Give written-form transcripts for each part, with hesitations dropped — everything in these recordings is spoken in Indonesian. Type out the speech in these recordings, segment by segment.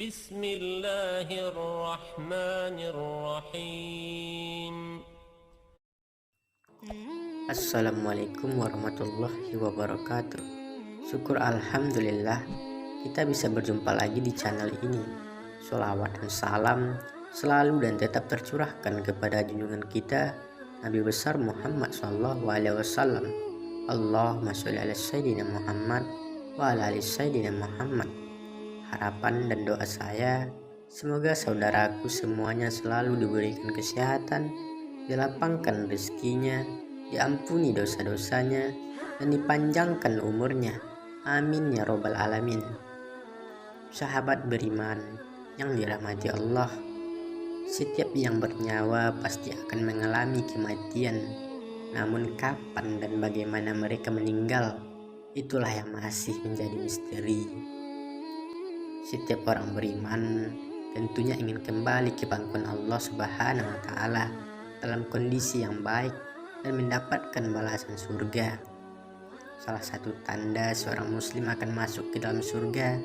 Bismillahirrahmanirrahim. Assalamualaikum warahmatullahi wabarakatuh. Syukur alhamdulillah kita bisa berjumpa lagi di channel ini. Sholawat dan salam selalu dan tetap tercurahkan kepada junjungan kita Nabi besar Muhammad SAW. Allahumma sholli ala sayyidina Muhammad wa ala ali sayyidina Muhammad. Harapan dan doa saya, semoga saudaraku semuanya selalu diberikan kesehatan, dilapangkan rezekinya, diampuni dosa-dosanya, dan dipanjangkan umurnya. Amin ya robbal alamin. Sahabat beriman yang dirahmati Allah, setiap yang bernyawa pasti akan mengalami kematian. Namun kapan dan bagaimana mereka meninggal, itulah yang masih menjadi misteri. Setiap orang beriman tentunya ingin kembali ke pangkuan Allah Subhanahu wa Ta'ala dalam kondisi yang baik dan mendapatkan balasan surga. Salah satu tanda seorang muslim akan masuk ke dalam surga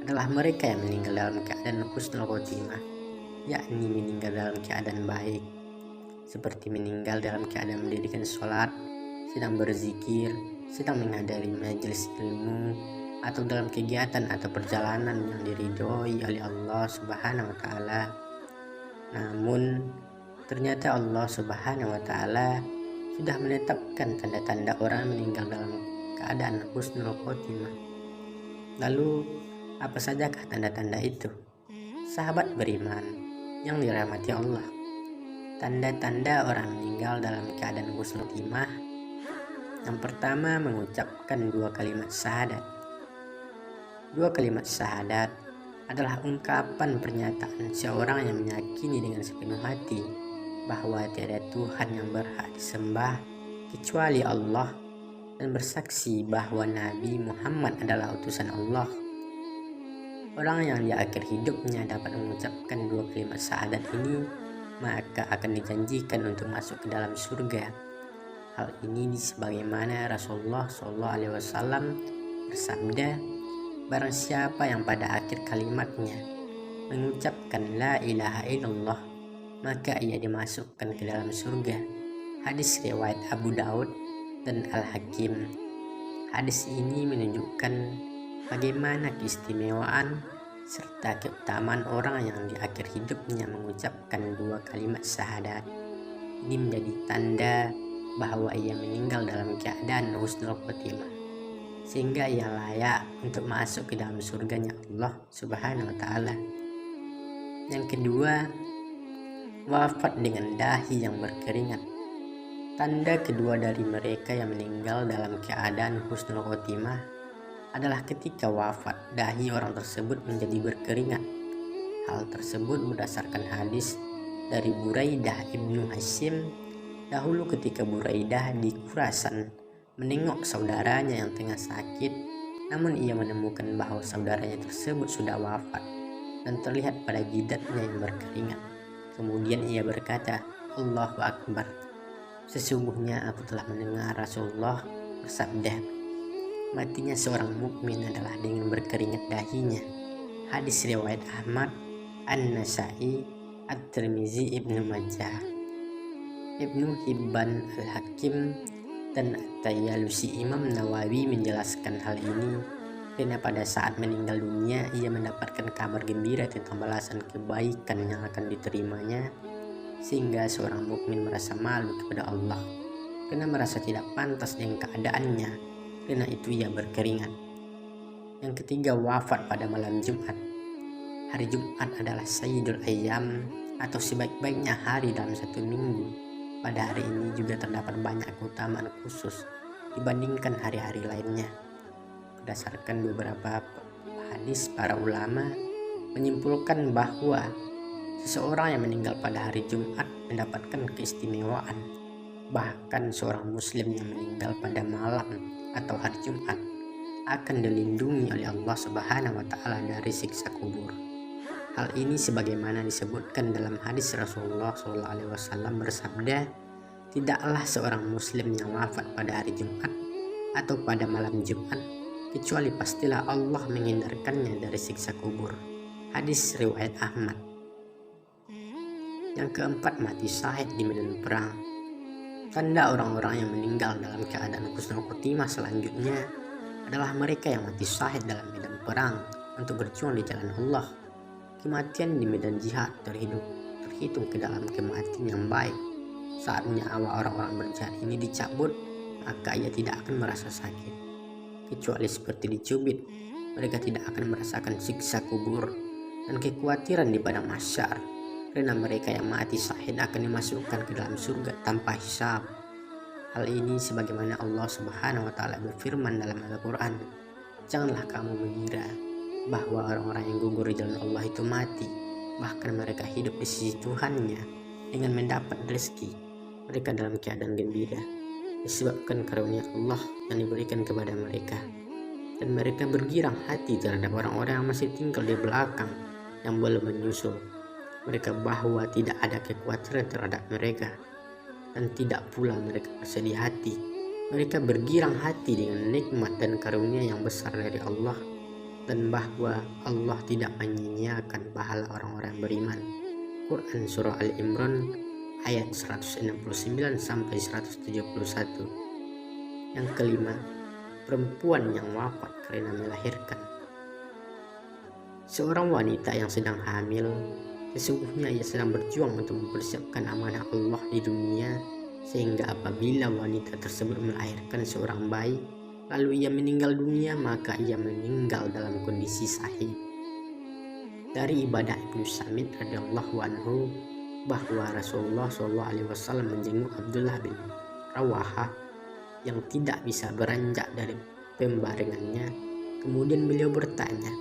adalah mereka yang meninggal dalam keadaan husnul khotimah, yakni meninggal dalam keadaan baik, seperti meninggal dalam keadaan mendirikan sholat, sedang berzikir, sedang menghadiri majelis ilmu, atau dalam kegiatan atau perjalanan yang diridhoi oleh Allah Subhanahu wa Ta'ala. Namun ternyata Allah Subhanahu wa Ta'ala sudah menetapkan tanda-tanda orang meninggal dalam keadaan husnul khotimah. Lalu apa sajakah tanda-tanda itu? Sahabat beriman yang dirahmati Allah, tanda-tanda orang meninggal dalam keadaan husnul khotimah, yang pertama mengucapkan dua kalimat syahadat. Dua kalimat syahadat adalah ungkapan pernyataan seorang yang meyakini dengan sepenuh hati bahwa tiada Tuhan yang berhak disembah kecuali Allah, dan bersaksi bahwa Nabi Muhammad adalah utusan Allah. Orang yang di akhir hidupnya dapat mengucapkan dua kalimat syahadat ini, maka akan dijanjikan untuk masuk ke dalam surga. Hal ini sebagaimana Rasulullah SAW bersabda, barang siapa yang pada akhir kalimatnya mengucapkan la ilaha illallah, maka ia dimasukkan ke dalam surga. Hadis riwayat Abu Daud dan Al-Hakim. Hadis ini menunjukkan bagaimana keistimewaan serta keutamaan orang yang di akhir hidupnya mengucapkan dua kalimat syahadat. Ini menjadi tanda bahwa ia meninggal dalam keadaan husnul khotimah, sehingga ia layak untuk masuk ke dalam surganya Allah Subhanahu wa Ta'ala. Yang kedua, wafat dengan dahi yang berkeringat. Tanda kedua dari mereka yang meninggal dalam keadaan husnul khotimah adalah ketika wafat, dahi orang tersebut menjadi berkeringat. Hal tersebut berdasarkan hadis dari Buraidah ibnu Hashim. Dahulu ketika Buraidah di Khurasan menengok saudaranya yang tengah sakit, namun ia menemukan bahwa saudaranya tersebut sudah wafat dan terlihat pada jidatnya yang berkeringat. Kemudian ia berkata, Allahu Akbar, sesungguhnya aku telah mendengar Rasulullah bersabda, matinya seorang mukmin adalah dengan berkeringat dahinya. Hadis riwayat Ahmad, An-Nasai, At-Tirmizi, Ibnu Majah, Ibnu Hibban, Al-Hakim, dan At-Tayalusi. Imam Nawawi menjelaskan hal ini karena pada saat meninggal dunia ia mendapatkan kabar gembira tentang balasan kebaikan yang akan diterimanya, sehingga seorang mukmin merasa malu kepada Allah karena merasa tidak pantas dengan keadaannya, karena itu ia berkeringat. Yang ketiga, wafat pada malam Jumat. Hari Jumat adalah Sayyidul Ayyam atau sebaik-baiknya hari dalam satu minggu. Pada hari ini juga terdapat banyak keutamaan khusus dibandingkan hari-hari lainnya. Berdasarkan beberapa hadis, para ulama menyimpulkan bahwa seseorang yang meninggal pada hari Jumat mendapatkan keistimewaan. Bahkan seorang muslim yang meninggal pada malam atau hari Jumat akan dilindungi oleh Allah Subhanahu wa Ta'ala dari siksa kubur. Hal ini sebagaimana disebutkan dalam hadis Rasulullah SAW bersabda, tidaklah seorang muslim yang wafat pada hari Jumat atau pada malam Jumat kecuali pastilah Allah menghindarkannya dari siksa kubur. Hadis riwayat Ahmad. Yang keempat, mati syahid di medan perang. Tanda orang-orang yang meninggal dalam keadaan husnul khotimah selanjutnya adalah mereka yang mati syahid dalam medan perang untuk berjuang di jalan Allah. Kematian di medan jihad terhitung ke dalam kematian yang baik. Saat nyawa orang-orang berjihad ini dicabut, maka ia tidak akan merasa sakit, kecuali seperti dicubit. Mereka tidak akan merasakan siksa kubur dan kekhawatiran di padang mahsyar, karena mereka yang mati syahid akan dimasukkan ke dalam surga tanpa hisab. Hal ini sebagaimana Allah Subhanahu wa taala berfirman dalam Al-Qur'an, "Janganlah kamu mengira bahwa orang-orang yang gugur di jalan Allah itu mati, bahkan mereka hidup di sisi Tuhannya dengan mendapat rezeki. Mereka dalam keadaan gembira disebabkan karunia Allah yang diberikan kepada mereka, dan mereka bergirang hati terhadap orang-orang yang masih tinggal di belakang yang belum menyusul mereka, bahwa tidak ada kekhawatiran terhadap mereka, dan tidak pula mereka bersedih hati. Mereka bergirang hati dengan nikmat dan karunia yang besar dari Allah, dan bahwa Allah tidak menyia-nyiakan pahala orang-orang yang beriman." Quran Surah Al-Imran ayat 169 sampai 171. Yang kelima, perempuan yang wafat karena melahirkan. Seorang wanita yang sedang hamil, sesungguhnya ia sedang berjuang untuk mempersiapkan amanah Allah di dunia, sehingga apabila wanita tersebut melahirkan seorang bayi, lalu ia meninggal dunia, maka ia meninggal dalam kondisi sahih. Dari Ibadah Ibnu Samit radhiyallahu anhu bahwa Rasulullah SAW menjenguk Abdullah bin Rawahah yang tidak bisa beranjak dari pembaringannya. Kemudian beliau bertanya,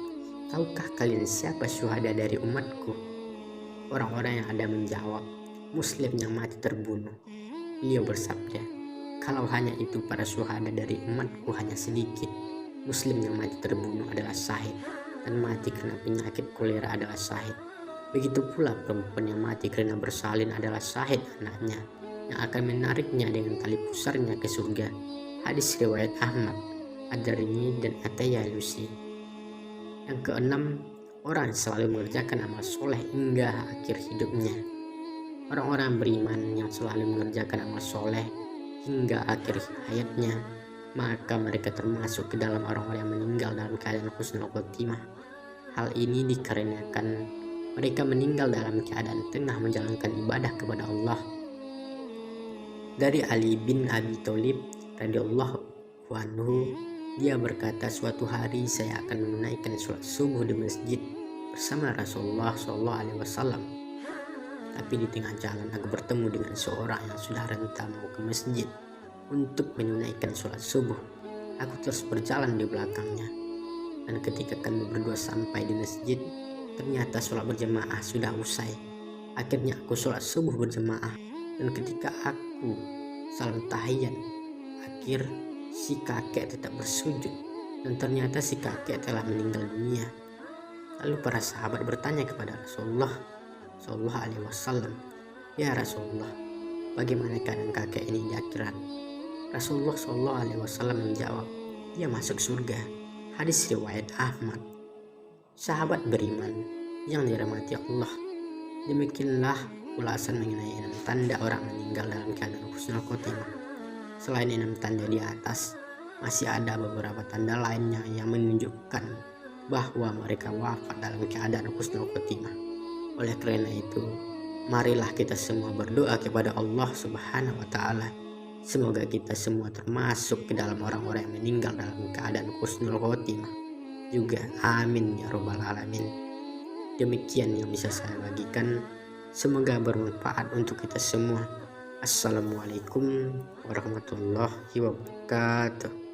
"Tahukah kalian siapa syuhada dari umatku?" Orang-orang yang ada menjawab, "Muslim yang mati terbunuh." Beliau bersabda, "Kalau hanya itu para syuhada dari umatku hanya sedikit. Muslim yang mati terbunuh adalah syahid, dan mati karena penyakit kolera adalah syahid. Begitu pula perempuan yang mati karena bersalin adalah syahid anaknya, yang akan menariknya dengan tali pusarnya ke surga." Hadis riwayat Ahmad, Ad-Darimi, dan At-Tayalusi. Yang keenam, orang yang selalu mengerjakan amal soleh hingga akhir hidupnya. Orang-orang beriman yang selalu mengerjakan amal soleh hingga akhir hayatnya, maka mereka termasuk ke dalam orang-orang yang meninggal dalam keadaan husnul khotimah. Hal ini dikarenakan mereka meninggal dalam keadaan tengah menjalankan ibadah kepada Allah. Dari Ali bin Abi Thalib radhiyallahu anhu, dia berkata, "Suatu hari saya akan menunaikan sholat subuh di masjid bersama Rasulullah SAW. Tapi di tengah jalan aku bertemu dengan seorang yang sudah renta mau ke masjid untuk menunaikan sholat subuh. Aku terus berjalan di belakangnya, dan ketika kami berdua sampai di masjid, ternyata sholat berjamaah sudah usai. Akhirnya aku sholat subuh berjamaah, dan ketika aku salam tahiyat akhir, si kakek tetap bersujud, dan ternyata si kakek telah meninggal dunia. Lalu para sahabat bertanya kepada Rasulullah SAW, "Ya Rasulullah, bagaimana keadaan kakek ini di akhirat?" Rasulullah SAW menjawab, "Dia masuk surga." Hadis riwayat Ahmad. Sahabat beriman yang dirahmati Allah, demikianlah ulasan mengenai 6 tanda orang meninggal dalam keadaan husnul khotimah. Selain 6 tanda di atas, masih ada beberapa tanda lainnya yang menunjukkan bahwa mereka wafat dalam keadaan husnul khotimah. Oleh karena itu, marilah kita semua berdoa kepada Allah Subhanahu wa taala, semoga kita semua termasuk ke dalam orang-orang yang meninggal dalam keadaan husnul khotimah juga. Amin ya robbal alamin. Demikian yang bisa saya bagikan, semoga bermanfaat untuk kita semua. Assalamualaikum warahmatullahi wabarakatuh.